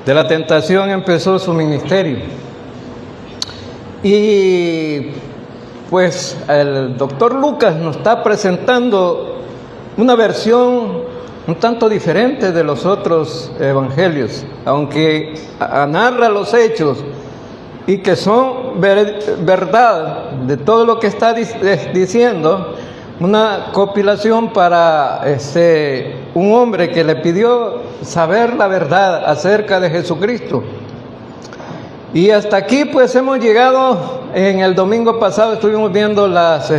de la tentación empezó su ministerio. Y pues el doctor Lucas nos está presentando una versión un tanto diferente de los otros evangelios, aunque narra los hechos y que son verdad de todo lo que está diciendo, una compilación para un hombre que le pidió saber la verdad acerca de Jesucristo. Y hasta aquí pues hemos llegado. En el domingo pasado estuvimos viendo las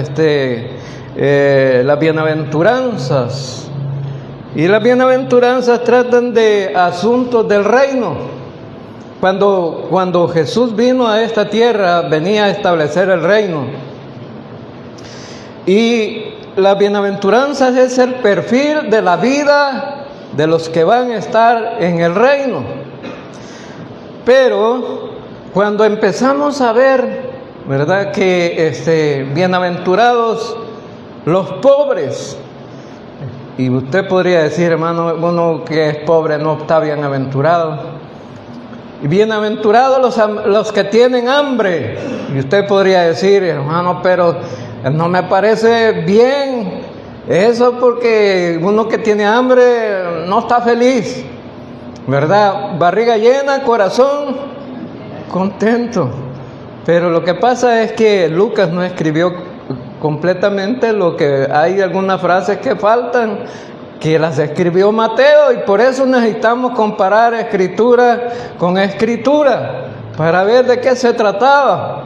bienaventuranzas, y las bienaventuranzas tratan de asuntos del reino. Cuando Jesús vino a esta tierra, venía a establecer el reino. Y las bienaventuranzas es el perfil de la vida de los que van a estar en el reino. Pero cuando empezamos a ver, ¿verdad?, que bienaventurados los pobres, y usted podría decir, hermano, uno que es pobre no está bienaventurado. Y bienaventurados los que tienen hambre. Y usted podría decir, hermano, pero no me parece bien eso, porque uno que tiene hambre no está feliz, ¿verdad? Barriga llena, corazón contento. Pero lo que pasa es que Lucas no escribió completamente lo que hay, algunas frases que faltan, que las escribió Mateo, y por eso necesitamos comparar escritura con escritura para ver de qué se trataba.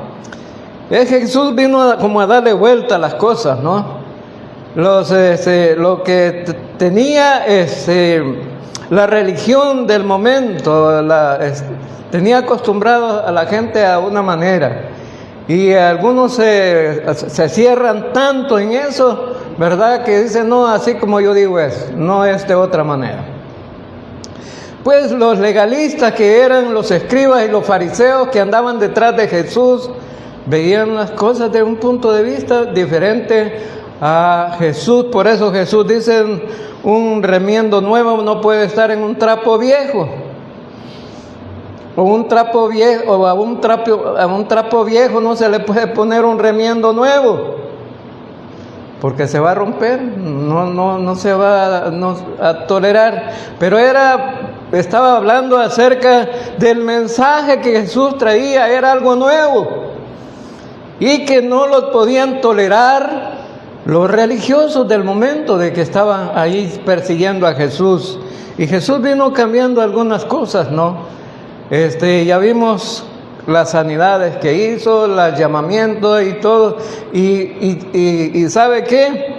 Es que Jesús vino como a darle vuelta a las cosas, ¿no? Lo que tenía la religión del momento, tenía acostumbrado a la gente a una manera, y algunos se cierran tanto en eso, ¿verdad?, que dicen, no, así como yo digo no es de otra manera. Pues los legalistas, que eran los escribas y los fariseos que andaban detrás de Jesús, veían las cosas de un punto de vista diferente a Jesús. Por eso Jesús dice, un remiendo nuevo no puede estar en un trapo viejo. O un trapo viejo, o a un trapo viejo no se le puede poner un remiendo nuevo, porque se va a romper, no se va a tolerar. Pero estaba hablando acerca del mensaje que Jesús traía, era algo nuevo, y que no lo podían tolerar los religiosos del momento, de que estaban ahí persiguiendo a Jesús. Y Jesús vino cambiando algunas cosas, ¿no? Ya vimos las sanidades que hizo, los llamamientos y todo. Y ¿sabe qué?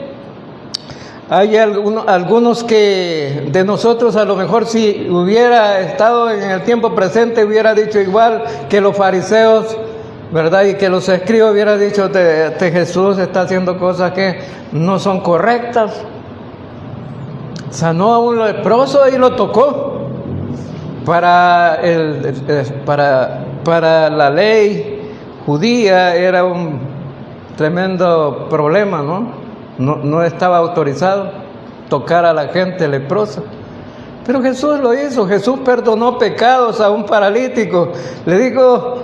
Hay algunos que de nosotros, a lo mejor, si hubiera estado en el tiempo presente, hubiera dicho igual que los fariseos, ¿verdad? Y que los escribas hubiera dicho, Jesús está haciendo cosas que no son correctas. Sanó a un leproso y lo tocó. Para la ley judía era un tremendo problema, ¿no? No estaba autorizado tocar a la gente leprosa. Pero Jesús lo hizo. Jesús perdonó pecados a un paralítico. Le dijo,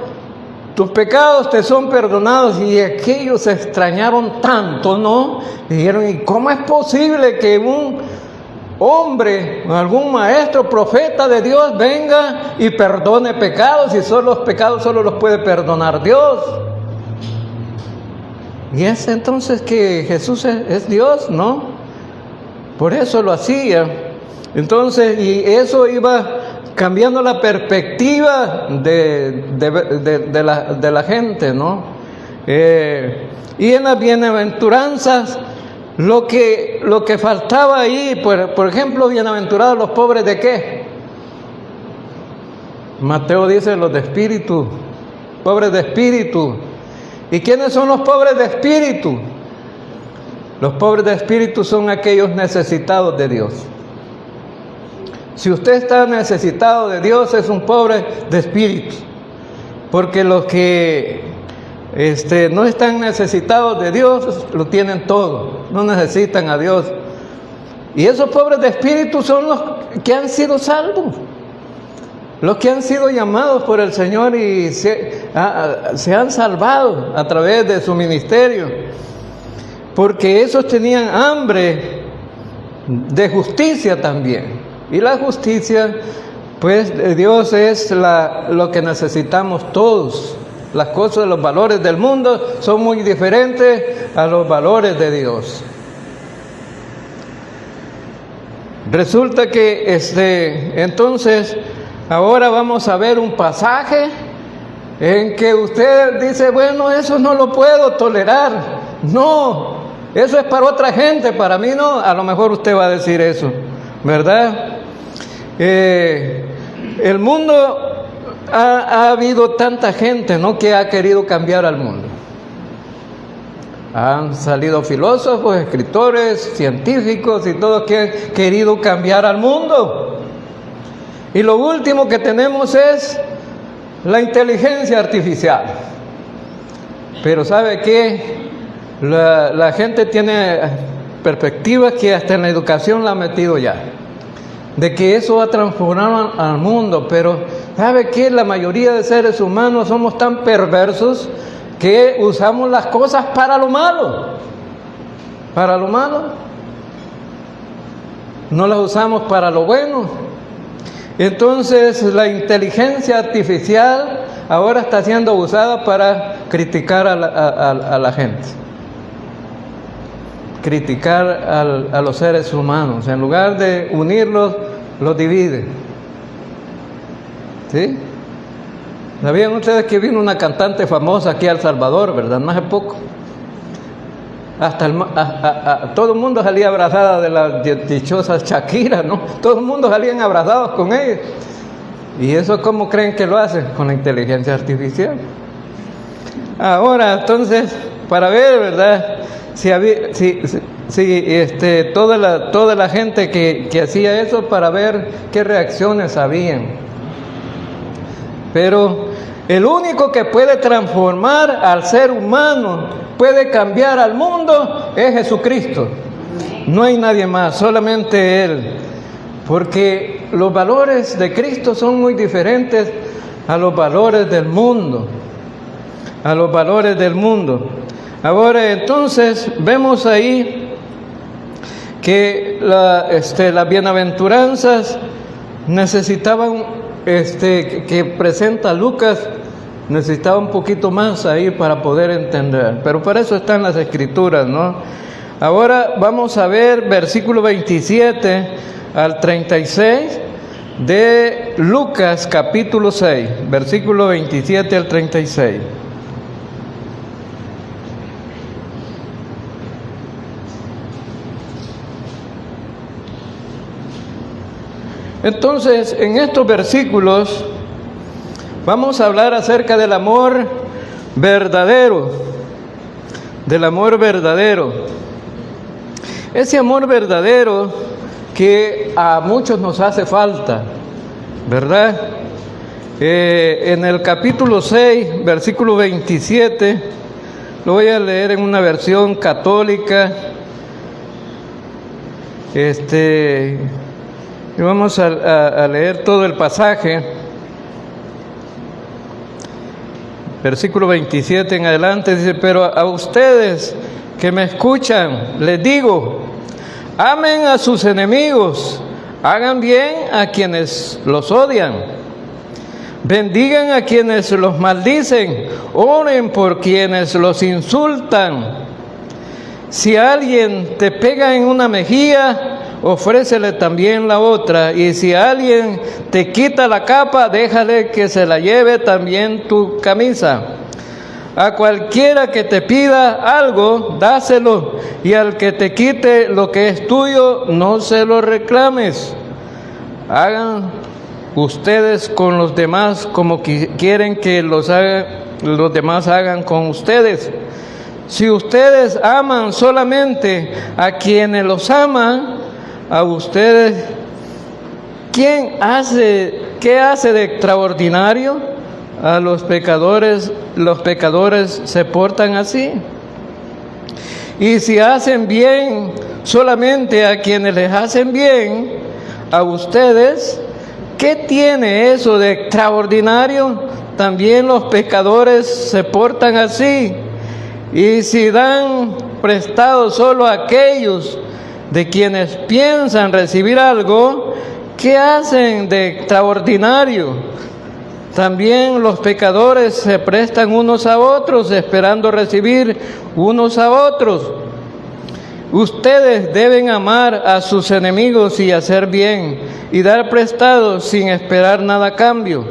tus pecados te son perdonados. Y aquellos se extrañaron tanto, ¿no? Dijeron, ¿y cómo es posible que un hombre, algún maestro, profeta de Dios, venga y perdone pecados, y los pecados solo los puede perdonar Dios? Y es entonces que Jesús es Dios, ¿no? Por eso lo hacía. Entonces, y eso iba cambiando la perspectiva de la gente, ¿no? Y en las bienaventuranzas, lo que faltaba ahí, por ejemplo, bienaventurados los pobres, ¿de qué? Mateo dice, los de espíritu, pobres de espíritu. ¿Y quiénes son los pobres de espíritu? Los pobres de espíritu son aquellos necesitados de Dios. Si usted está necesitado de Dios, es un pobre de espíritu, porque los que no están necesitados de Dios, lo tienen todo, no necesitan a Dios. Y esos pobres de espíritu son los que han sido salvos, los que han sido llamados por el Señor y se han salvado a través de su ministerio, porque esos tenían hambre de justicia también. Y la justicia, pues, de Dios es lo que necesitamos todos. Las cosas, los valores del mundo son muy diferentes a los valores de Dios. Resulta que entonces ahora vamos a ver un pasaje en que usted dice, bueno, eso no lo puedo tolerar. No, eso es para otra gente, para mí no. A lo mejor usted va a decir eso, ¿verdad? El mundo ha habido tanta gente, ¿no?, que ha querido cambiar al mundo. Han salido filósofos, escritores, científicos y todos que han querido cambiar al mundo. Y lo último que tenemos es la inteligencia artificial. Pero ¿sabe qué? La gente tiene perspectivas que hasta en la educación la ha metido ya, de que eso va a transformar al mundo. Pero ¿sabe qué? La mayoría de seres humanos somos tan perversos que usamos las cosas para lo malo. Para lo malo. No las usamos para lo bueno. Entonces la inteligencia artificial ahora está siendo usada para criticar a la gente. Criticar a los seres humanos. En lugar de unirlos, los divide. ¿Sí? ¿Sabían ustedes que vino una cantante famosa aquí a El Salvador, verdad? No hace poco. Todo el mundo salía abrazada de la dichosa Shakira, ¿no? Todo el mundo salían abrazados con ella. ¿Y eso cómo creen que lo hacen? Con la inteligencia artificial. Ahora, entonces, para ver, ¿verdad?, toda la gente que hacía eso, para ver qué reacciones habían. Pero el único que puede transformar al ser humano, puede cambiar al mundo, es Jesucristo. No hay nadie más, solamente Él. Porque los valores de Cristo son muy diferentes a los valores del mundo. A los valores del mundo. Ahora, entonces, vemos ahí que las bienaventuranzas necesitaban, que presenta Lucas, necesitaba un poquito más ahí para poder entender. Pero para eso están las Escrituras, ¿no? Ahora vamos a ver versículo 27 al 36 de Lucas capítulo 6, versículo 27 al 36. Entonces, en estos versículos vamos a hablar acerca del amor verdadero, del amor verdadero. Ese amor verdadero que a muchos nos hace falta, ¿verdad? En el capítulo 6, versículo 27, lo voy a leer en una versión católica. Y vamos a leer todo el pasaje, versículo 27 en adelante, dice: pero a ustedes que me escuchan, les digo, amen a sus enemigos, hagan bien a quienes los odian, bendigan a quienes los maldicen, oren por quienes los insultan. Si alguien te pega en una mejilla, ofrécele también la otra, y si alguien te quita la capa, déjale que se la lleve también tu camisa. A cualquiera que te pida algo, dáselo, y al que te quite lo que es tuyo, no se lo reclames. Hagan ustedes con los demás como quieren que los demás hagan con ustedes. Si ustedes aman solamente a quienes los aman, a ustedes, ¿qué hace de extraordinario? A los pecadores se portan así. Y si hacen bien solamente a quienes les hacen bien, a ustedes, ¿qué tiene eso de extraordinario? También los pecadores se portan así. Y si dan prestado solo a aquellos de quienes piensan recibir algo, ¿qué hacen de extraordinario? También los pecadores se prestan unos a otros, esperando recibir unos a otros. Ustedes deben amar a sus enemigos y hacer bien, y dar prestado sin esperar nada a cambio.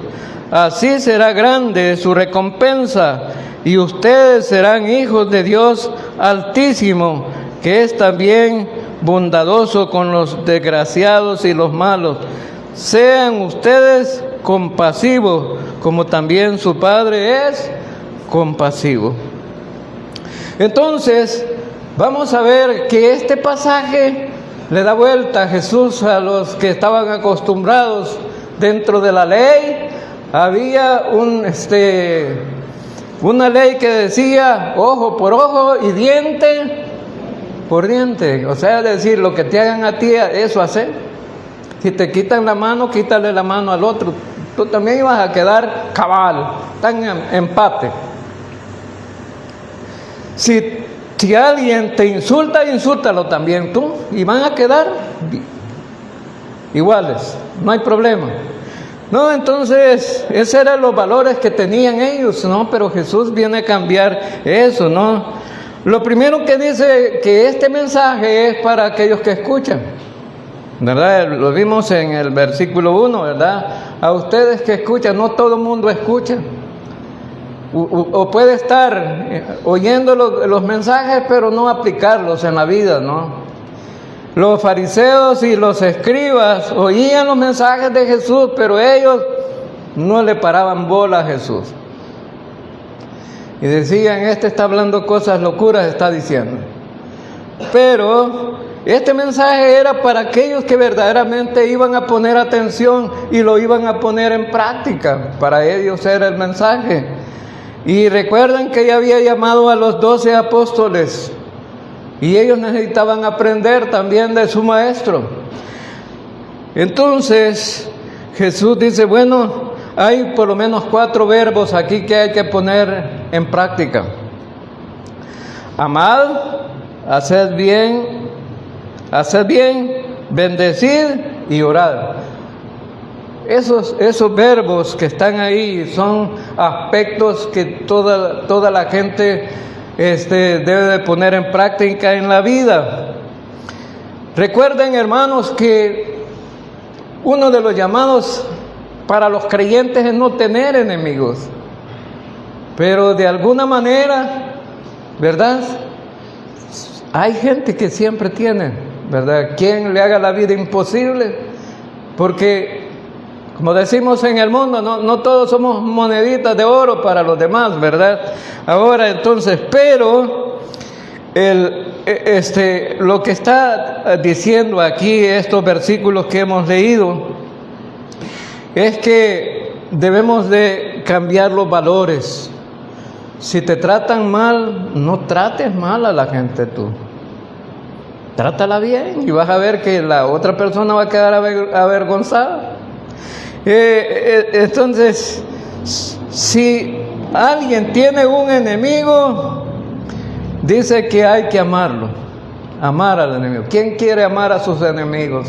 Así será grande su recompensa, y ustedes serán hijos de Dios Altísimo, que es también bondadoso con los desgraciados y los malos. Sean ustedes compasivos, como también su Padre es compasivo. Entonces, vamos a ver que este pasaje le da vuelta a Jesús a los que estaban acostumbrados dentro de la ley. Había una ley que decía ojo por ojo y diente por diente. O sea, decir, lo que te hagan a ti, eso hacer. Si te quitan la mano, quítale la mano al otro. Tú también ibas a quedar cabal, tan en empate. Si alguien te insulta, insúltalo también tú, y van a quedar iguales, no hay problema. No, entonces, esos eran los valores que tenían ellos, ¿no? Pero Jesús viene a cambiar eso, ¿no? Lo primero que dice que este mensaje es para aquellos que escuchan, ¿verdad? Lo vimos en el versículo 1, ¿verdad? A ustedes que escuchan, no todo el mundo escucha. O puede estar oyendo los mensajes, pero no aplicarlos en la vida, ¿no? Los fariseos y los escribas oían los mensajes de Jesús, pero ellos no le paraban bola a Jesús. Y decían, este está hablando cosas locuras, está diciendo. Pero este mensaje era para aquellos que verdaderamente iban a poner atención y lo iban a poner en práctica. Para ellos era el mensaje. Y recuerden que ya había llamado a los 12 apóstoles y ellos necesitaban aprender también de su maestro. Entonces Jesús dice, bueno, hay por lo menos 4 verbos aquí que hay que poner en práctica. Amad, haced bien, bendecid y orad. Esos verbos que están ahí son aspectos que toda la gente debe de poner en práctica en la vida. Recuerden, hermanos, que uno de los llamados para los creyentes es no tener enemigos. Pero de alguna manera, ¿verdad? Hay gente que siempre tiene, ¿verdad? ¿Quién le haga la vida imposible? Porque como decimos en el mundo, no todos somos moneditas de oro para los demás, ¿verdad? Ahora entonces, pero lo que está diciendo aquí estos versículos que hemos leído es que debemos de cambiar los valores. Si te tratan mal, no trates mal a la gente tú. Trátala bien y vas a ver que la otra persona va a quedar avergonzada. Entonces, si alguien tiene un enemigo, dice que hay que amarlo, amar al enemigo. ¿Quién quiere amar a sus enemigos?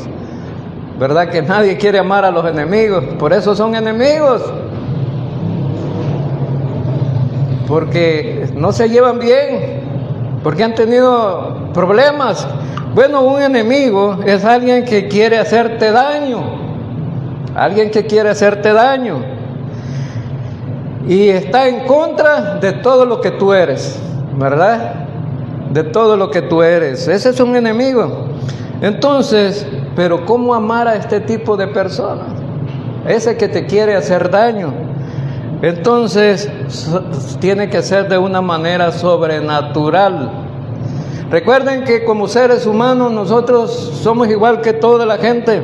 ¿Verdad que nadie quiere amar a los enemigos? Por eso son enemigos, porque no se llevan bien, porque han tenido problemas. Bueno, un enemigo es alguien que quiere hacerte daño. Alguien que quiere hacerte daño y está en contra de todo lo que tú eres, ¿verdad? De todo lo que tú eres. Ese es un enemigo. Entonces, pero ¿cómo amar a este tipo de personas? Ese que te quiere hacer daño. Entonces, tiene que ser de una manera sobrenatural. Recuerden que como seres humanos nosotros somos igual que toda la gente.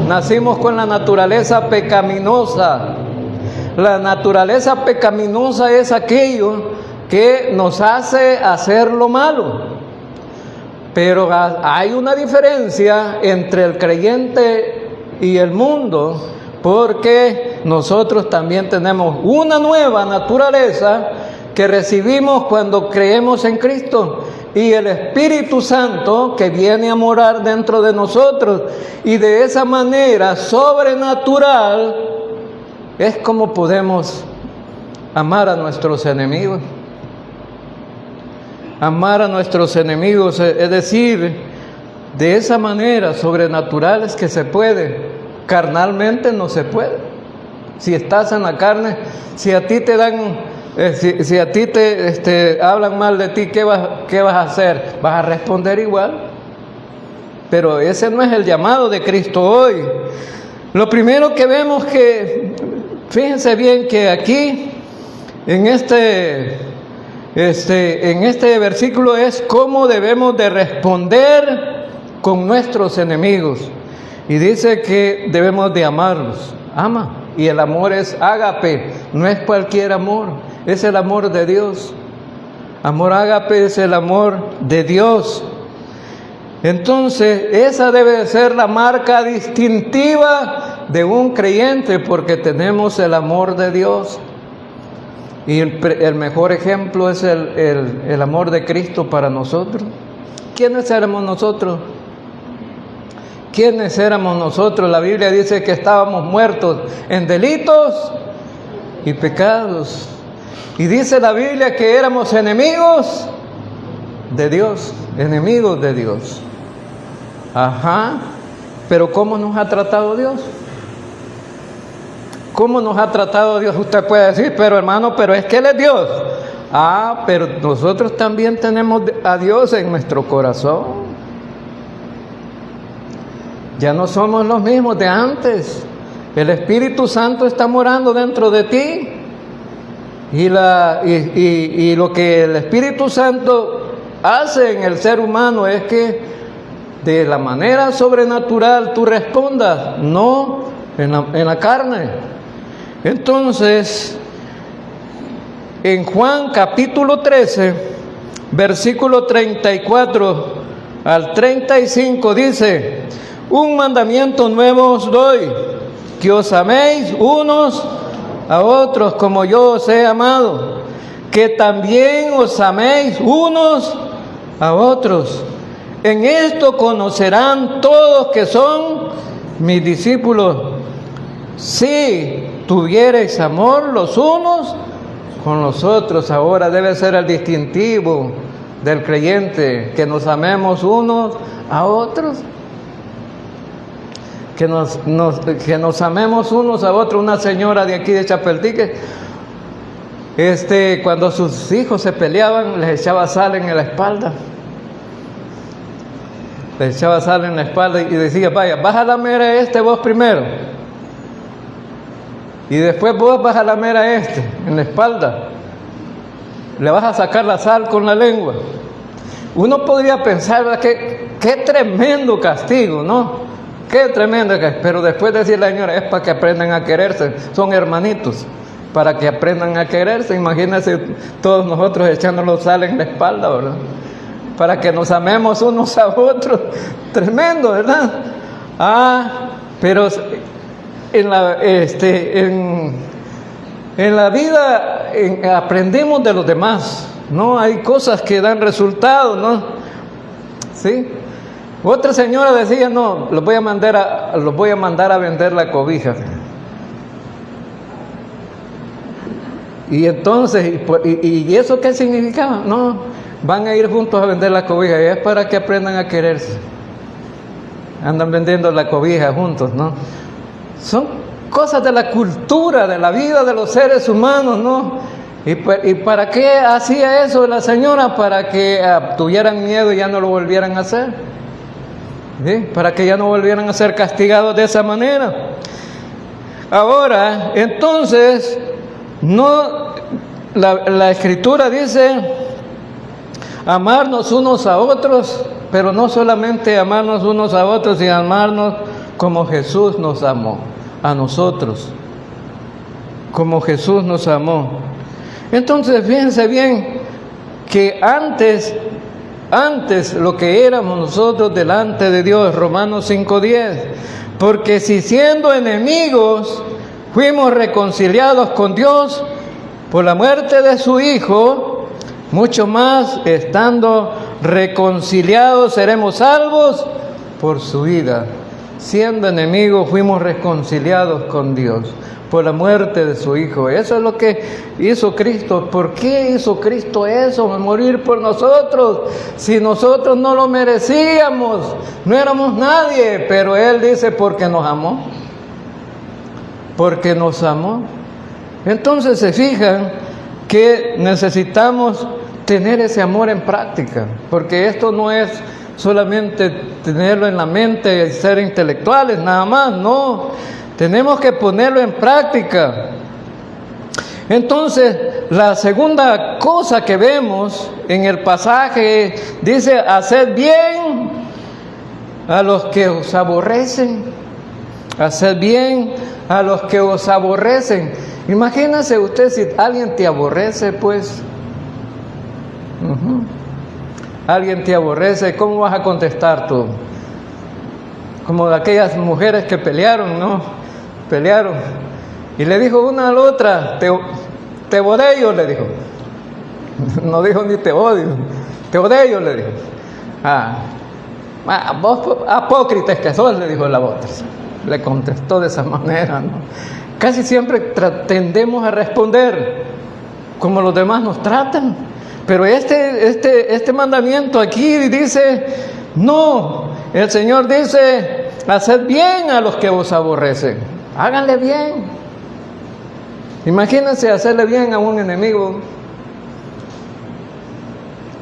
Nacimos con la naturaleza pecaminosa. La naturaleza pecaminosa es aquello que nos hace hacer lo malo. Pero hay una diferencia entre el creyente y el mundo, porque nosotros también tenemos una nueva naturaleza que recibimos cuando creemos en Cristo, y el Espíritu Santo que viene a morar dentro de nosotros, y de esa manera sobrenatural es como podemos amar a nuestros enemigos. Amar a nuestros enemigos, es decir, de esa manera sobrenatural es que se puede. Carnalmente no se puede. Si estás en la carne, si a ti te dan, si a ti te hablan mal de ti, ¿qué vas a hacer? Vas a responder igual. Pero ese no es el llamado de Cristo hoy. Lo primero que vemos que, fíjense bien que aquí, en este versículo es cómo debemos de responder con nuestros enemigos. Y dice que debemos de amarlos. Ama. Y el amor es ágape, no es cualquier amor, es el amor de Dios. Amor ágape es el amor de Dios. Entonces, esa debe de ser la marca distintiva de un creyente, porque tenemos el amor de Dios. Y el mejor ejemplo es el amor de Cristo para nosotros. ¿Quiénes éramos nosotros? ¿Quiénes éramos nosotros? La Biblia dice que estábamos muertos en delitos y pecados. Y dice la Biblia que éramos enemigos de Dios, enemigos de Dios. Ajá, pero ¿cómo nos ha tratado Dios? ¿Cómo nos ha tratado Dios? Usted puede decir, pero hermano, pero es que Él es Dios. Ah, pero nosotros también tenemos a Dios en nuestro corazón. Ya no somos los mismos de antes. El Espíritu Santo está morando dentro de ti. Y lo que el Espíritu Santo hace en el ser humano es que de la manera sobrenatural tú respondas, no en la carne. Entonces, en Juan capítulo 13, versículo 34 al 35 dice: un mandamiento nuevo os doy, que os améis unos a otros como yo os he amado, que también os améis unos a otros. En esto conocerán todos que son mis discípulos, si tuviereis amor los unos con los otros. Ahora debe ser el distintivo del creyente, que nos amemos unos a otros. Que nos amemos unos a otros. Una señora de aquí de Chapeltique, cuando sus hijos se peleaban, les echaba sal en la espalda. Les echaba sal en la espalda y decía: vaya, vas a lamer a vos primero, y después vos vas a lamer a en la espalda. Le vas a sacar la sal con la lengua. Uno podría pensar que qué tremendo castigo, ¿no? Qué tremendo, pero después decir la señora, es para que aprendan a quererse, son hermanitos, para que aprendan a quererse. Imagínense todos nosotros echándonos sal en la espalda, ¿verdad? Para que nos amemos unos a otros, tremendo, ¿verdad? Pero en la vida aprendemos de los demás, ¿no? Hay cosas que dan resultados, ¿no? ¿Sí? Otra señora decía: no, los voy a mandar a vender la cobija. Y entonces, ¿y eso qué significaba? No, van a ir juntos a vender la cobija, y es para que aprendan a quererse. Andan vendiendo la cobija juntos, ¿no? Son cosas de la cultura, de la vida de los seres humanos, ¿no? ¿Y para qué hacía eso la señora? Para que tuvieran miedo y ya no lo volvieran a hacer. ¿Sí? Para que ya no volvieran a ser castigados de esa manera. Ahora, entonces, la Escritura dice amarnos unos a otros, pero no solamente amarnos unos a otros, sino amarnos como Jesús nos amó a nosotros, como Jesús nos amó. Entonces, fíjense bien que antes lo que éramos nosotros delante de Dios, Romanos 5:10, Porque si siendo enemigos fuimos reconciliados con Dios por la muerte de su Hijo, mucho más estando reconciliados seremos salvos por su vida. Siendo enemigos fuimos reconciliados con Dios por la muerte de su Hijo. Eso es lo que hizo Cristo. ¿Por qué hizo Cristo eso? Morir por nosotros. Si nosotros no lo merecíamos, no éramos nadie. Pero Él dice, porque nos amó. Porque nos amó. Entonces se fijan que necesitamos tener ese amor en práctica. Porque esto no es solamente tenerlo en la mente y ser intelectuales, nada más, no. Tenemos que ponerlo en práctica. Entonces, la segunda cosa que vemos en el pasaje dice, haced bien a los que os aborrecen. Haced bien a los que os aborrecen. Imagínese usted si alguien te aborrece, pues. Alguien te aborrece, ¿cómo vas a contestar tú? Como de aquellas mujeres que pelearon, ¿no? Pelearon. Y le dijo una a la otra, te odio, le dijo. No dijo ni te odio, te odio, le dijo. Vos apócritas que sos, le dijo la otra. Le contestó de esa manera, ¿no? Casi siempre tendemos a responder como los demás nos tratan. Pero este mandamiento aquí dice, no, el Señor dice, haced bien a los que os aborrecen. Háganle bien. Imagínense hacerle bien a un enemigo.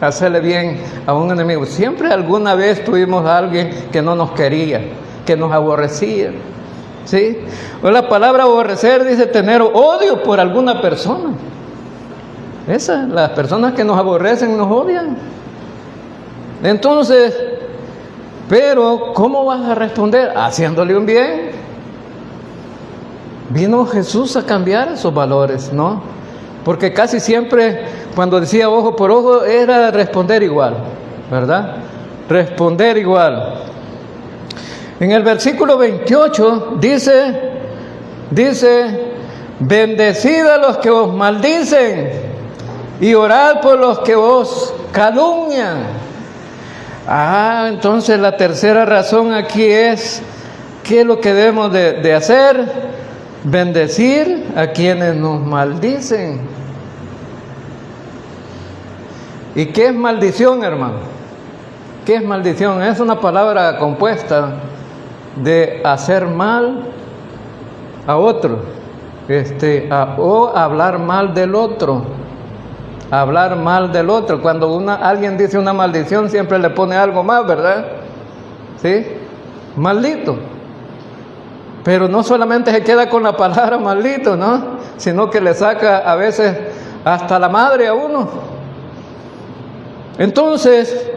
Hacerle bien a un enemigo. Siempre alguna vez tuvimos a alguien que no nos quería, que nos aborrecía. ¿Sí? O la palabra aborrecer dice tener odio por alguna persona. Las personas que nos aborrecen nos odian. Entonces, pero ¿cómo vas a responder? Haciéndole un bien. Vino Jesús a cambiar esos valores, ¿no? Porque casi siempre cuando decía ojo por ojo era responder igual, ¿verdad? Responder igual. En el versículo 28 dice, bendecid a los que os maldicen y orad por los que os calumnian. Entonces la tercera razón aquí es, ¿qué es lo que debemos de hacer? Bendecir a quienes nos maldicen. ¿Y qué es maldición, hermano? ¿Qué es maldición? Es una palabra compuesta de hacer mal a otro, o hablar mal del otro. Hablar mal del otro. Cuando alguien dice una maldición, siempre le pone algo más, ¿verdad? ¿Sí? Maldito. Pero no solamente se queda con la palabra maldito, ¿no? Sino que le saca a veces hasta la madre a uno. Entonces,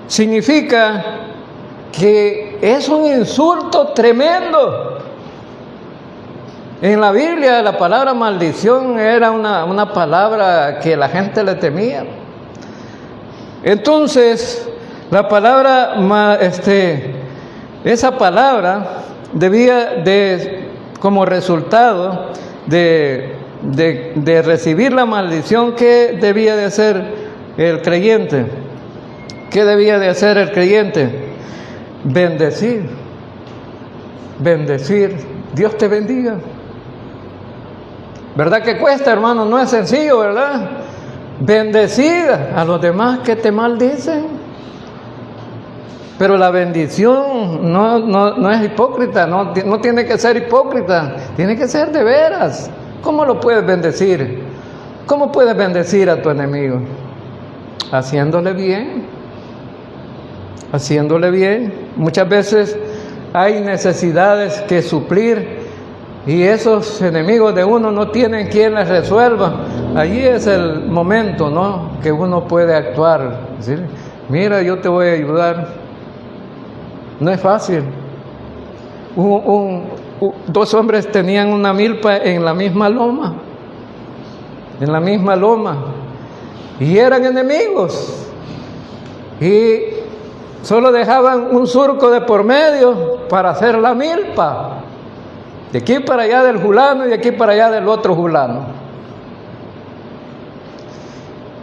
significa que es un insulto tremendo. En la Biblia la palabra maldición era una palabra que la gente le temía. Entonces, la palabra, esa palabra debía como resultado de recibir la maldición, ¿qué debía de hacer el creyente? ¿Qué debía de hacer el creyente? Bendecir. Bendecir. Dios te bendiga. ¿Verdad que cuesta, hermano? No es sencillo, ¿verdad? Bendecir a los demás que te maldicen. Pero la bendición no es hipócrita, no tiene que ser hipócrita, tiene que ser de veras. ¿Cómo lo puedes bendecir? ¿Cómo puedes bendecir a tu enemigo? Haciéndole bien. Haciéndole bien. Muchas veces hay necesidades que suplir y esos enemigos de uno no tienen quien les resuelva. Allí es el momento, ¿no?, que uno puede actuar. ¿Sí? Mira, yo te voy a ayudar. No es fácil. Dos hombres tenían una milpa en la misma loma. En la misma loma. Y eran enemigos. Y Solo dejaban un surco de por medio para hacer la milpa. De aquí para allá del fulano y de aquí para allá del otro fulano.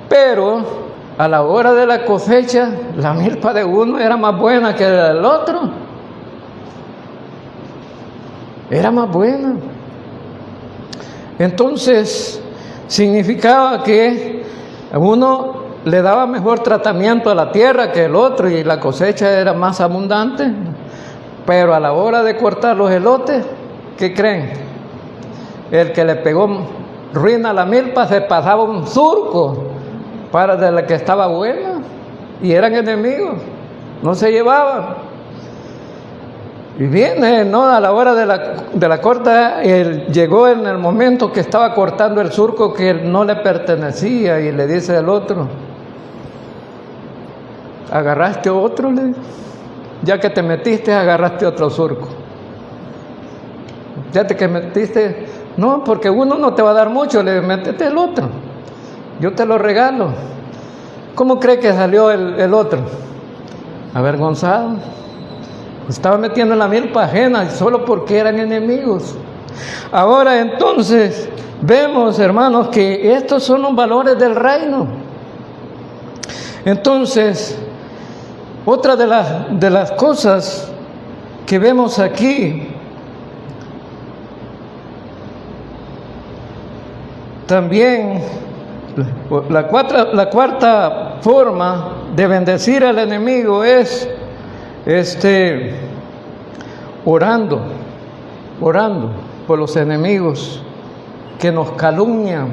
Pero a la hora de la cosecha, la milpa de uno era más buena que la del otro. Era más buena. Entonces, significaba que uno le daba mejor tratamiento a la tierra que el otro y la cosecha era más abundante. Pero a la hora de cortar los elotes, ¿qué creen? El que le pegó ruina a la milpa se pasaba un surco para de la que estaba buena y eran enemigos, no se llevaban. Y viene, ¿no? A la hora de la corta, él llegó en el momento que estaba cortando el surco que no le pertenecía y le dice al otro: agarraste otro, le dijo. Ya que te metiste, agarraste otro surco. Ya que metiste, no, porque uno no te va a dar mucho, le métete el otro. Yo te lo regalo. ¿Cómo cree que salió el otro? Avergonzado. Estaba metiendo en la milpa ajena solo porque eran enemigos. Ahora entonces vemos, hermanos, que estos son los valores del reino. Entonces, otra de las cosas que vemos aquí también, la cuarta forma de bendecir al enemigo es orando por los enemigos que nos calumnian.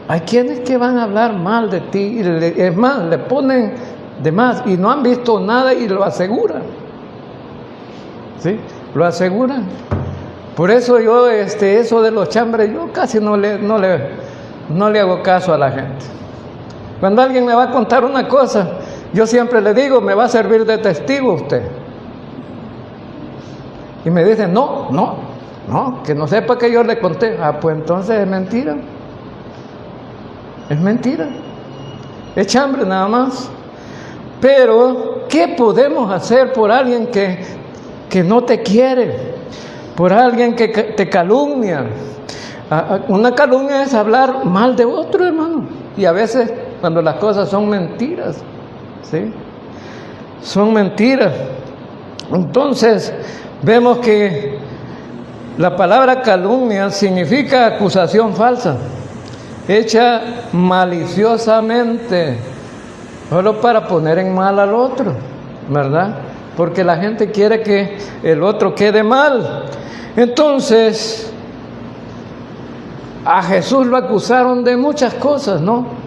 Hay quienes que van a hablar mal de ti, es más, le ponen de más y no han visto nada y lo aseguran. ¿Sí? Lo aseguran. Por eso yo, eso de los chambres, yo casi no le hago caso a la gente. Cuando alguien me va a contar una cosa, yo siempre le digo, me va a servir de testigo usted. Y me dicen, no, que no sepa que yo le conté. Ah, pues entonces es mentira. Es mentira. Es chambre nada más. Pero, ¿qué podemos hacer por alguien que no te quiere? Por alguien que te calumnia. Una calumnia es hablar mal de otro, hermano. Y a veces cuando las cosas son mentiras, ¿sí? Son mentiras. Entonces, vemos que la palabra calumnia significa acusación falsa, hecha maliciosamente, solo para poner en mal al otro, ¿verdad? Porque la gente quiere que el otro quede mal. Entonces, a Jesús lo acusaron de muchas cosas, ¿no?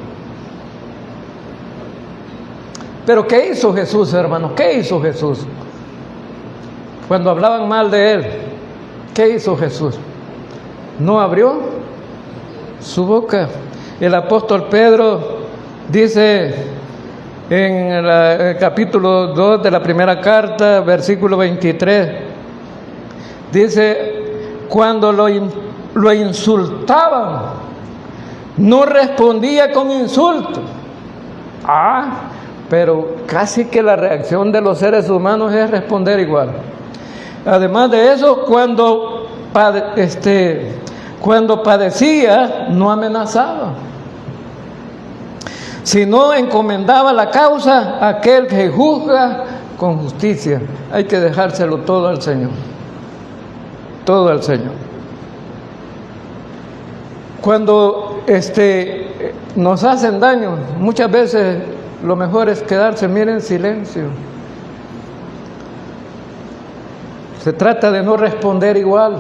Pero ¿qué hizo Jesús, hermanos? ¿Qué hizo Jesús? Cuando hablaban mal de Él, ¿qué hizo Jesús? No abrió su boca. El apóstol Pedro dice en el capítulo 2 de la primera carta, versículo 23, dice, cuando lo insultaban, no respondía con insulto. Pero casi que la reacción de los seres humanos es responder igual. Además de eso, cuando padecía, no amenazaba, sino encomendaba la causa a aquel que juzga con justicia. Hay que dejárselo todo al Señor. Todo al Señor. Cuando nos hacen daño, muchas veces lo mejor es quedarse, miren, en silencio. Se trata de no responder igual.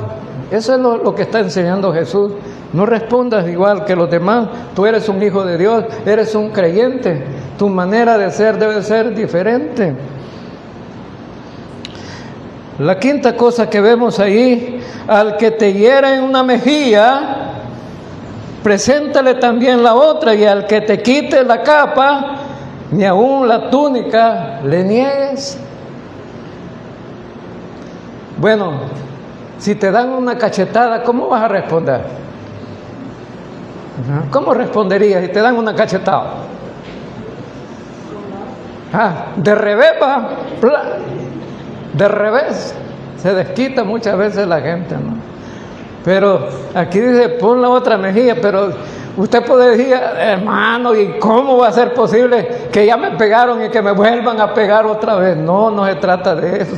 Eso es lo que está enseñando Jesús. No respondas igual que los demás. Tú eres un hijo de Dios, eres un creyente. Tu manera de ser debe ser diferente. La quinta cosa que vemos ahí, al que te hiera en una mejilla, preséntale también la otra, y al que te quite la capa, ni aún la túnica le niegues. Bueno, si te dan una cachetada, ¿cómo vas a responder? ¿Cómo responderías si te dan una cachetada? De revés va, de revés. Se desquita muchas veces la gente, ¿no? Pero aquí dice, pon la otra mejilla, pero usted puede decir, hermano, ¿y cómo va a ser posible que ya me pegaron y que me vuelvan a pegar otra vez? No, no se trata de eso.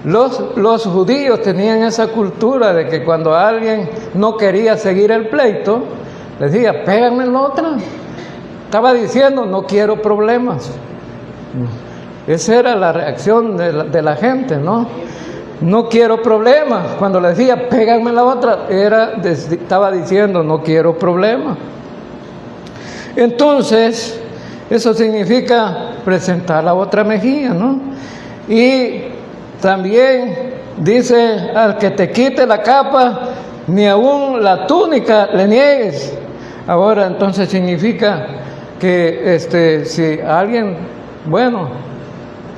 Los judíos tenían esa cultura de que cuando alguien no quería seguir el pleito, les decía, pégame en la otra. Estaba diciendo, no quiero problemas. Esa era la reacción de la gente, ¿no? No quiero problemas. Cuando le decía, pégame en la otra, estaba diciendo, no quiero problemas. Entonces, eso significa presentar la otra mejilla, ¿no? Y también dice, al que te quite la capa, ni aún la túnica le niegues. Ahora, entonces significa que si alguien,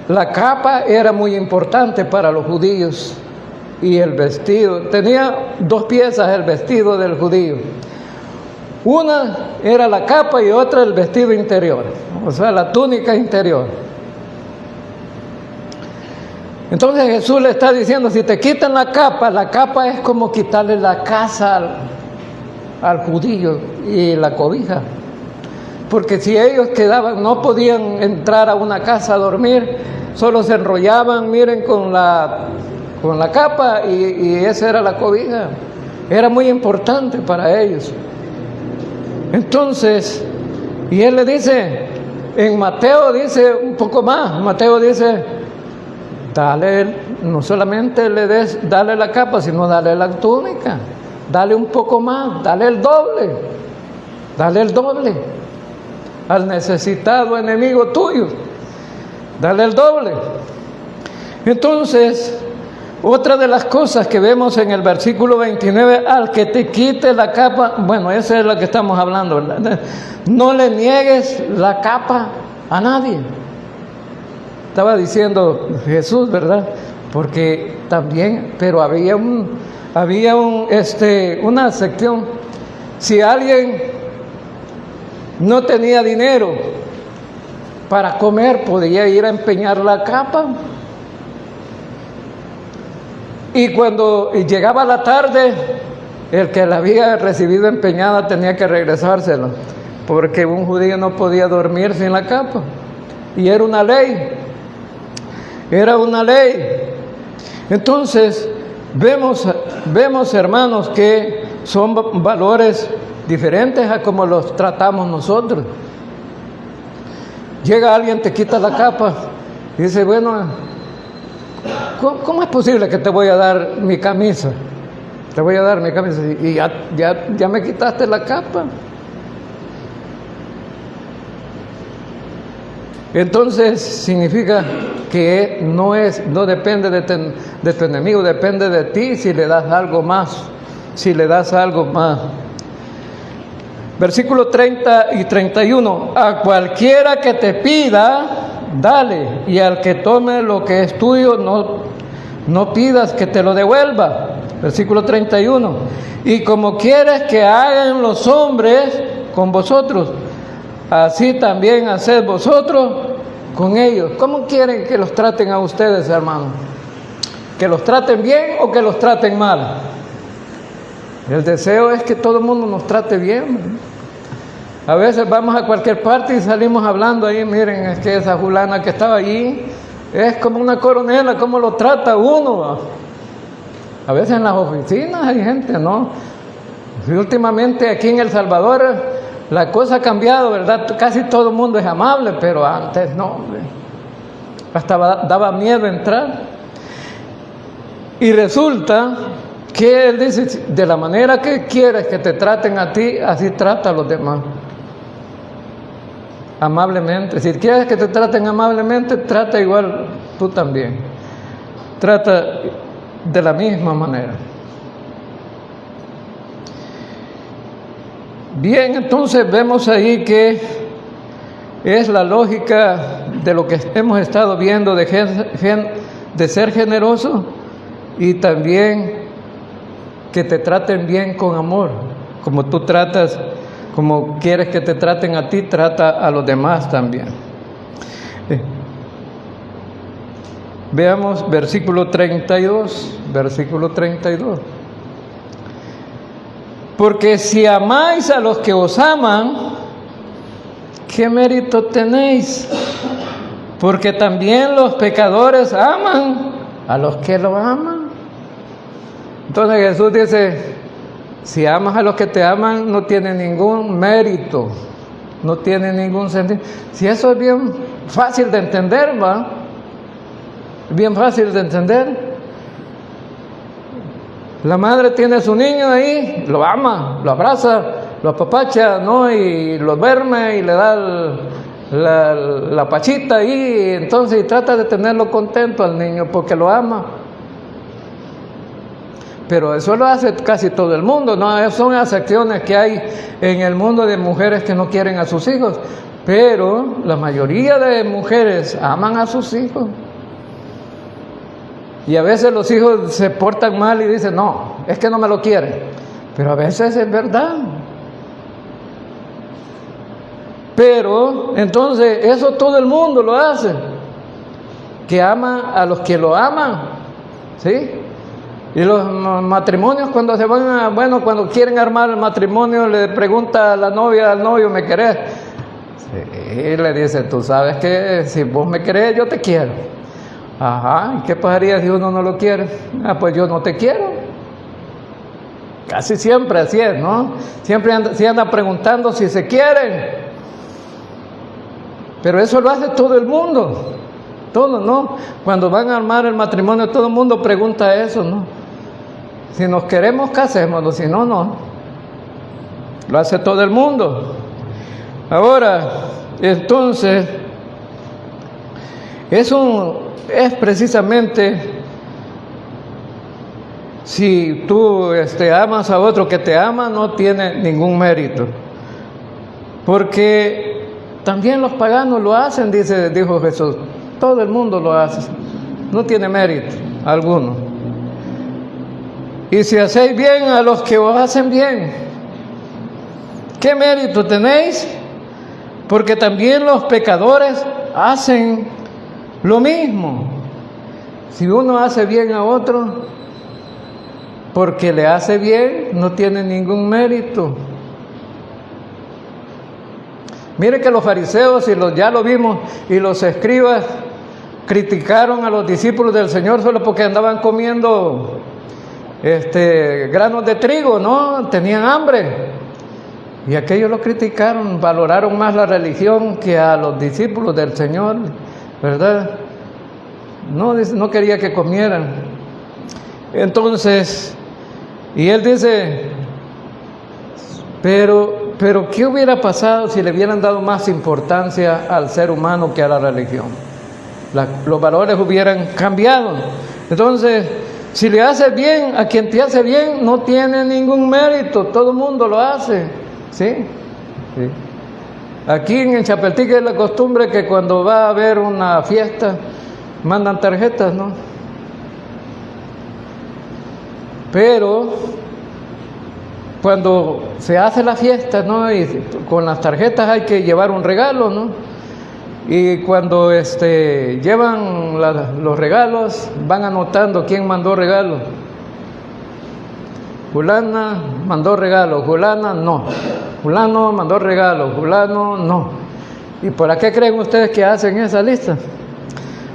la capa era muy importante para los judíos y el vestido. Tenía dos piezas el vestido del judío. Una era la capa y otra el vestido interior, o sea, la túnica interior. Entonces Jesús le está diciendo, si te quitan la capa es como quitarle la casa al judío y la cobija. Porque si ellos no podían entrar a una casa a dormir, solo se enrollaban, con la capa y esa era la cobija. Era muy importante para ellos. Entonces, y él le dice, en Mateo dice un poco más, Mateo dice, no solamente dale la capa, sino dale la túnica, dale un poco más, dale el doble. Al necesitado enemigo tuyo, dale el doble. Entonces, otra de las cosas que vemos en el versículo 29, al que te quite la capa, esa es la que estamos hablando, ¿verdad? No le niegues la capa a nadie. Estaba diciendo Jesús, ¿verdad? Porque también, pero había una sección. Si alguien no tenía dinero para comer, podía ir a empeñar la capa. Y cuando llegaba la tarde, el que la había recibido empeñada tenía que regresársela, porque un judío no podía dormir sin la capa. Y era una ley. Entonces, vemos, hermanos, que son valores diferentes a como los tratamos nosotros. Llega alguien, te quita la capa y dice, ¿cómo es posible que te voy a dar mi camisa? Te voy a dar mi camisa y ya me quitaste la capa. Entonces significa que no depende de tu enemigo, depende de ti si le das algo más. Versículo 30 y 31. A cualquiera que te pida, dale, y al que tome lo que es tuyo, no pidas que te lo devuelva. Versículo 31. Y como quieres que hagan los hombres con vosotros, así también haced vosotros con ellos. ¿Cómo quieren que los traten a ustedes, hermanos? ¿Que los traten bien o que los traten mal? El deseo es que todo el mundo nos trate bien. A veces vamos a cualquier parte y salimos hablando ahí, miren, es que esa fulana que estaba allí es como una coronela, cómo lo trata uno. A veces en las oficinas hay gente, ¿no? Y últimamente aquí en El Salvador la cosa ha cambiado, ¿verdad? Casi todo el mundo es amable, pero antes no, hombre. Hasta daba miedo entrar. Y resulta que él dice, de la manera que quieres que te traten a ti, así trata a los demás. Amablemente. Si quieres que te traten amablemente, trata igual tú también. Trata de la misma manera. Bien, entonces vemos ahí que es la lógica de lo que hemos estado viendo de ser generoso y también que te traten bien con amor, como tú tratas, como quieres que te traten a ti, trata a los demás también. Veamos versículo 32, versículo 32. Porque si amáis a los que os aman, ¿qué mérito tenéis? Porque también los pecadores aman a los que lo aman. Entonces Jesús dice, si amas a los que te aman, no tiene ningún mérito, no tiene ningún sentido. Si eso es bien fácil de entender, ¿va? Bien fácil de entender. La madre tiene a su niño ahí, lo ama, lo abraza, lo apapacha, ¿no? Y lo duerme y le da la pachita ahí, entonces y trata de tenerlo contento al niño porque lo ama. Pero eso lo hace casi todo el mundo, ¿no? Son excepciones que hay en el mundo de mujeres que no quieren a sus hijos, pero la mayoría de mujeres aman a sus hijos. Y a veces los hijos se portan mal y dicen, no, es que no me lo quieren. Pero a veces es verdad. Pero entonces eso todo el mundo lo hace, que ama a los que lo aman, ¿sí? Y los matrimonios cuando se van cuando quieren armar el matrimonio, le pregunta a la novia al novio, ¿me querés? Sí, le dice, tú sabes que si vos me querés, yo te quiero. Ajá, ¿y qué pasaría si uno no lo quiere? Ah, pues yo no te quiero. Casi siempre así es, ¿no? Siempre se anda preguntando si se quieren. Pero eso lo hace todo el mundo. Todo, ¿no? Cuando van a armar el matrimonio, todo el mundo pregunta eso, ¿no? Si nos queremos, casémonos, si no, no. Lo hace todo el mundo. Ahora, entonces, es precisamente si tú amas a otro que te ama, no tiene ningún mérito. Porque también los paganos lo hacen, dijo Jesús. Todo el mundo lo hace. No tiene mérito alguno. Y si hacéis bien a los que os hacen bien, ¿qué mérito tenéis? Porque también los pecadores hacen lo mismo. Si uno hace bien a otro, porque le hace bien, no tiene ningún mérito. Mire que los fariseos, ya lo vimos, y los escribas criticaron a los discípulos del Señor solo porque andaban comiendo granos de trigo, ¿no? Tenían hambre. Y aquellos lo criticaron, valoraron más la religión que a los discípulos del Señor, ¿verdad? No quería que comieran. Entonces, y él dice, pero ¿qué hubiera pasado si le hubieran dado más importancia al ser humano que a la religión? Los valores hubieran cambiado. Entonces, si le haces bien a quien te hace bien, no tiene ningún mérito, todo el mundo lo hace, ¿sí? Sí. Aquí en Chapeltique es la costumbre que cuando va a haber una fiesta, mandan tarjetas, ¿no? Pero cuando se hace la fiesta, ¿no? Y con las tarjetas hay que llevar un regalo, ¿no? Y cuando llevan los regalos, van anotando quién mandó regalo. Fulana mandó regalo, fulana no. Fulano mandó regalo, fulano no. ¿Y para qué creen ustedes que hacen esa lista?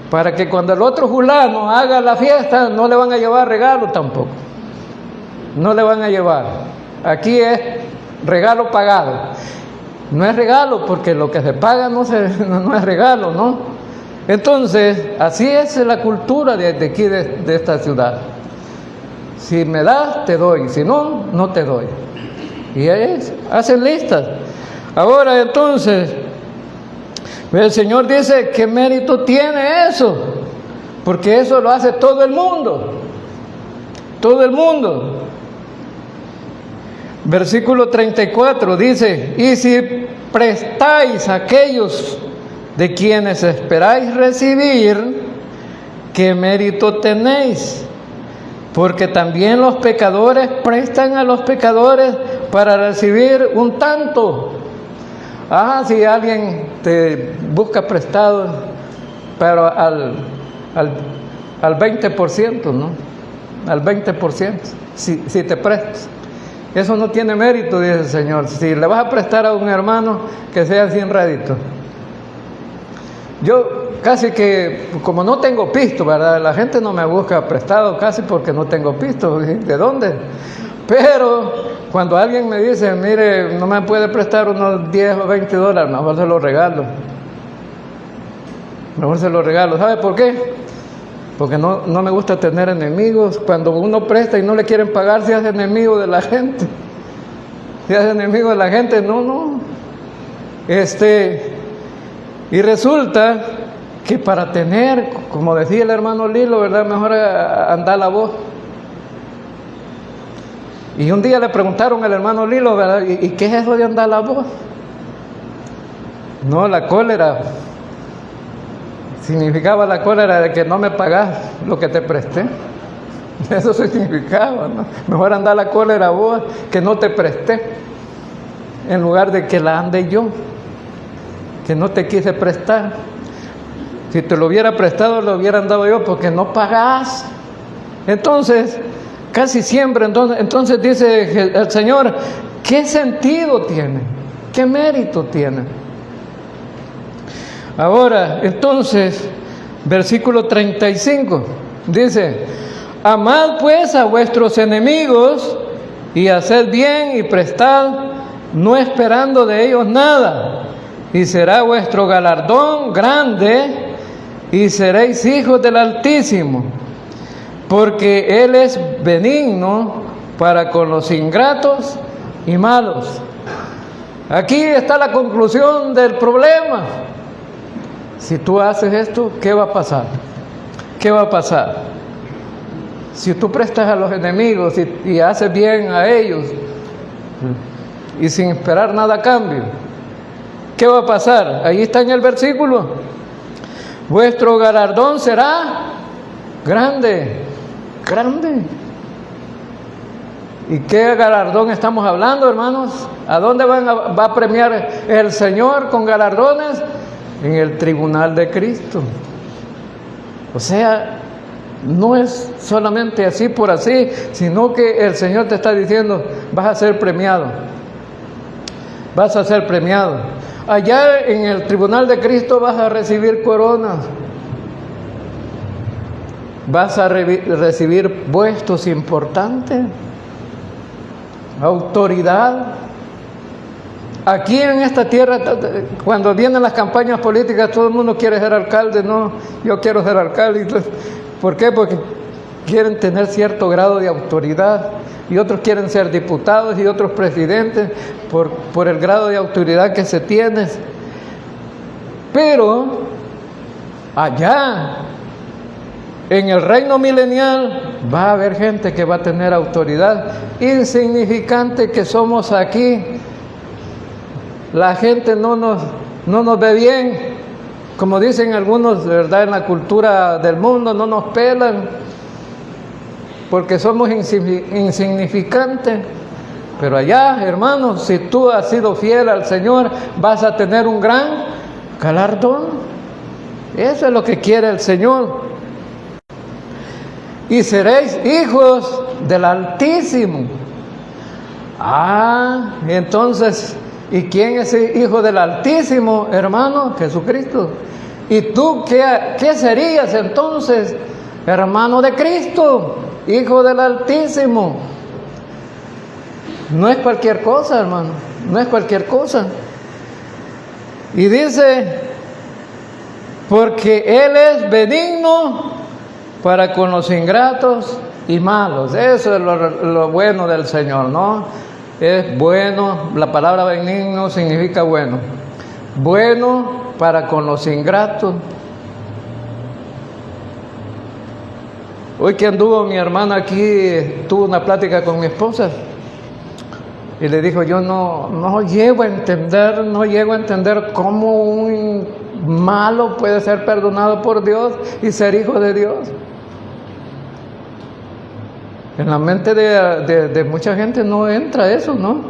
Para que cuando el otro fulano haga la fiesta, no le van a llevar regalo tampoco. No le van a llevar. Aquí es regalo pagado. No es regalo, porque lo que se paga no es regalo, ¿no? Entonces, así es la cultura de aquí, de esta ciudad. Si me das, te doy. Si no, no te doy. Y hacen listas. Ahora, entonces, el Señor dice, ¿qué mérito tiene eso? Porque eso lo hace todo el mundo. Todo el mundo. Versículo 34 dice, y si prestáis a aquellos de quienes esperáis recibir, ¿qué mérito tenéis? Porque también los pecadores prestan a los pecadores para recibir un tanto. Si alguien te busca prestado pero al 20%, ¿no? Al 20%, si te prestas. Eso no tiene mérito, dice el Señor. Si le vas a prestar a un hermano, que sea sin rédito. Yo casi que, como no tengo pisto, ¿verdad? La gente no me busca prestado casi porque no tengo pisto. ¿De dónde? Pero cuando alguien me dice, mire, no me puede prestar unos 10 o 20 dólares, mejor se los regalo. Mejor se los regalo. ¿Sabe por qué? Porque no me gusta tener enemigos. Cuando uno presta y no le quieren pagar, se hace enemigo de la gente. Se hace enemigo de la gente. No. Y resulta que para tener, como decía el hermano Lilo, ¿verdad? Mejor andar la voz. Y un día le preguntaron al hermano Lilo, ¿verdad? ¿Y qué es eso de andar la voz? No, la cólera. Significaba la cólera de que no me pagás lo que te presté. Eso significaba, ¿no? Mejor andar la cólera vos que no te presté, en lugar de que la ande yo, que no te quise prestar. Si te lo hubiera prestado, lo hubiera andado yo, porque no pagás. Entonces, casi siempre, entonces dice el Señor, ¿qué sentido tiene? ¿Qué mérito tiene? Ahora, entonces, versículo 35, dice, amad pues a vuestros enemigos y haced bien y prestad, no esperando de ellos nada, y será vuestro galardón grande y seréis hijos del Altísimo, porque Él es benigno para con los ingratos y malos. Aquí está la conclusión del problema. Si tú haces esto, ¿qué va a pasar? ¿Qué va a pasar? Si tú prestas a los enemigos y haces bien a ellos y sin esperar nada a cambio, ¿qué va a pasar? Ahí está en el versículo. Vuestro galardón será grande, grande. ¿Y qué galardón estamos hablando, hermanos? ¿A dónde va a premiar el Señor con galardones? En el tribunal de Cristo. O sea, no es solamente así por así, sino que el Señor te está diciendo, vas a ser premiado. Vas a ser premiado. Allá en el tribunal de Cristo vas a recibir coronas. Vas a recibir puestos importantes, autoridad. Aquí en esta tierra, cuando vienen las campañas políticas, todo el mundo quiere ser alcalde. No, yo quiero ser alcalde. ¿Por qué? Porque quieren tener cierto grado de autoridad, y otros quieren ser diputados y otros presidentes por el grado de autoridad que se tiene. Pero allá, en el reino milenial, va a haber gente que va a tener autoridad. Insignificante que somos aquí, la gente no nos ve bien, como dicen algunos, de verdad, en la cultura del mundo, no nos pelan, porque somos insignificantes. Pero allá, hermanos, si tú has sido fiel al Señor, vas a tener un gran galardón. Eso es lo que quiere el Señor. Y seréis hijos del Altísimo. Entonces, ¿y quién es el hijo del Altísimo, hermano? Jesucristo. ¿Y tú qué serías entonces? Hermano de Cristo, hijo del Altísimo. No es cualquier cosa, hermano, no es cualquier cosa. Y dice, porque Él es benigno para con los ingratos y malos. Eso es lo bueno del Señor, ¿no? Es bueno, la palabra benigno significa bueno. Bueno para con los ingratos. Hoy que anduvo mi hermana aquí, tuvo una plática con mi esposa y le dijo, yo no llego a entender cómo un malo puede ser perdonado por Dios y ser hijo de Dios. En la mente de mucha gente no entra eso, ¿no?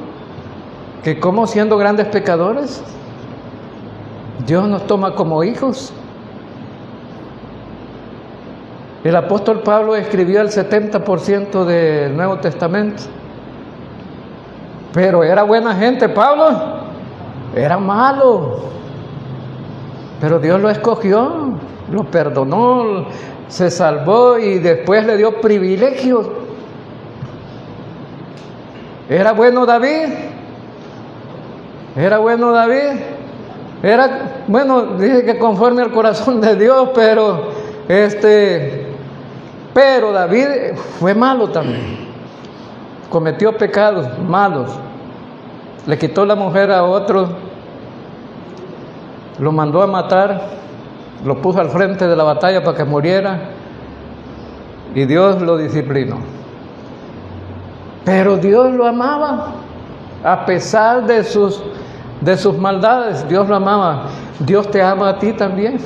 Que como siendo grandes pecadores, Dios nos toma como hijos. El apóstol Pablo escribió el 70% del Nuevo Testamento. Pero era buena gente, Pablo. Era malo. Pero Dios lo escogió, lo perdonó, se salvó y después le dio privilegios. ¿Era bueno David? ¿Era bueno David? Era, bueno, dice que conforme al corazón de Dios, pero David fue malo también. Cometió pecados malos. Le quitó la mujer a otro, lo mandó a matar, lo puso al frente de la batalla para que muriera y Dios lo disciplinó. Pero Dios lo amaba, a pesar de sus maldades. Dios lo amaba. Dios te ama a ti también.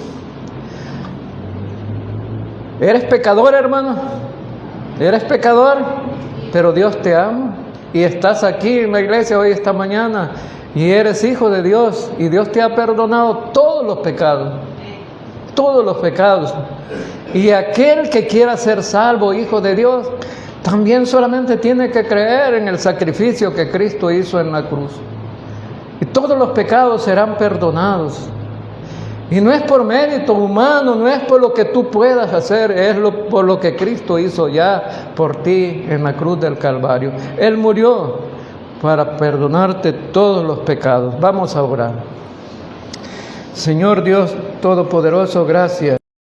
¿Eres pecador, hermano? ¿Eres pecador? Pero Dios te ama. Y estás aquí en la iglesia hoy, esta mañana, y eres hijo de Dios, y Dios te ha perdonado todos los pecados. Todos los pecados. Y aquel que quiera ser salvo, hijo de Dios, también solamente tiene que creer en el sacrificio que Cristo hizo en la cruz. Y todos los pecados serán perdonados. Y no es por mérito humano, no es por lo que tú puedas hacer, es por lo que Cristo hizo ya por ti en la cruz del Calvario. Él murió para perdonarte todos los pecados. Vamos a orar. Señor Dios Todopoderoso, gracias.